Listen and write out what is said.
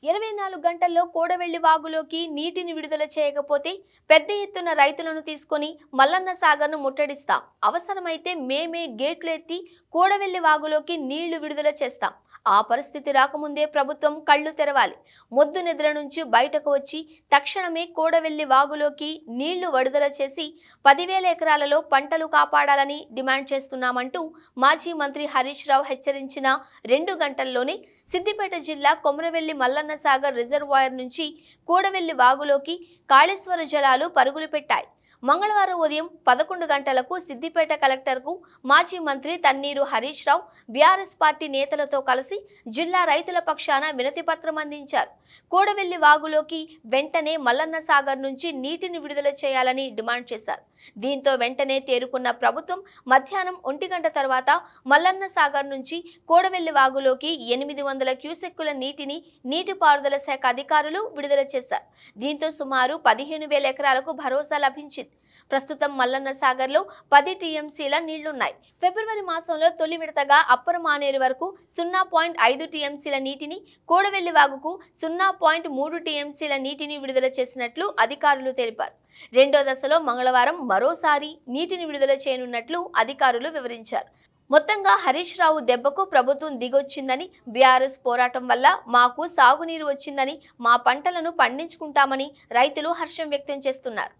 24 గంటల్లో కోడవెల్లి వాగులోకి నీటిని విడుదల చేయకపోతే పెద్ద ఎత్తున రైతులను తీసుకొని మల్లన్న సాగర్ను ముట్టడిస్తాం. అవసరమైతే మేమే గేట్లు ఎత్తి కోడవెల్లి వాగులోకి నీళ్లు విడుదల చేస్తాం. ఆ పరిస్థితి రాకముందే ప్రభుత్వం కళ్ళు తెరవాలి. మొద్దు నిద్ర నుంచి బయటకు వచ్చి తక్షణమే కోడవెల్లి వాగులోకి నీళ్లు విడుదల చేసి 10,000 ఎకరాలలో పంటలు కాపాడాలని డిమాండ్ చేస్తున్నామంటూ మాజీ మంత్రి హరీష్ రావు హెచ్చరించిన 2 గంటల్లోనే సిద్దిపేట జిల్లా కొమరవెల్లి మల్లన్న సాగర్ రిజర్వాయర్ నుంచి కోడవెల్లి వాగులోకి కాళేశ్వర జలాలు పరుగులు పెట్టాయి. మంగళవారం ఉదయం 11 గంటలకు సిద్దిపేట కలెక్టర్కు మాజీ మంత్రి తన్నీరు హరీష్ రావు బీఆర్ఎస్ పార్టీ నేతలతో కలిసి జిల్లా రైతుల పక్షాన వినతిపత్రం అందించారు. కోడవెల్లి వాగులోకి వెంటనే మల్లన్న సాగర్ నుంచి నీటిని విడుదల చేయాలని డిమాండ్ చేశారు. దీంతో వెంటనే తేరుకున్న ప్రభుత్వం మధ్యాహ్నం 1 గంట తర్వాత మల్లన్న సాగర్ నుంచి కోడవెల్లి వాగులోకి 800 క్యూసెక్కుల నీటిని నీటిపారుదల శాఖ అధికారులు విడుదల చేశారు. దీంతో సుమారు 15,000 ఎకరాలకు భరోసా లభించింది. ప్రస్తుతం మల్లన్న సాగర్లో 10 టీఎంసీల నీళ్లున్నాయి. ఫిబ్రవరి మాసంలో తొలి విడతగా అప్పర్ మానేరు వరకు 0.5 టీఎంసీల నీటిని, కోడవెల్లి వాగుకు 0.3 టీఎంసీల నీటిని విడుదల చేసినట్లు అధికారులు తెలిపారు. రెండో దశలో మంగళవారం మరోసారి నీటిని విడుదల చేయనున్నట్లు అధికారులు వివరించారు. మొత్తంగా హరీష్ రావు దెబ్బకు ప్రభుత్వం దిగొచ్చిందని, బీఆర్ఎస్ పోరాటం వల్ల మాకు సాగునీరు వచ్చిందని, మా పంటలను పండించుకుంటామని రైతులు హర్షం వ్యక్తం చేస్తున్నారు.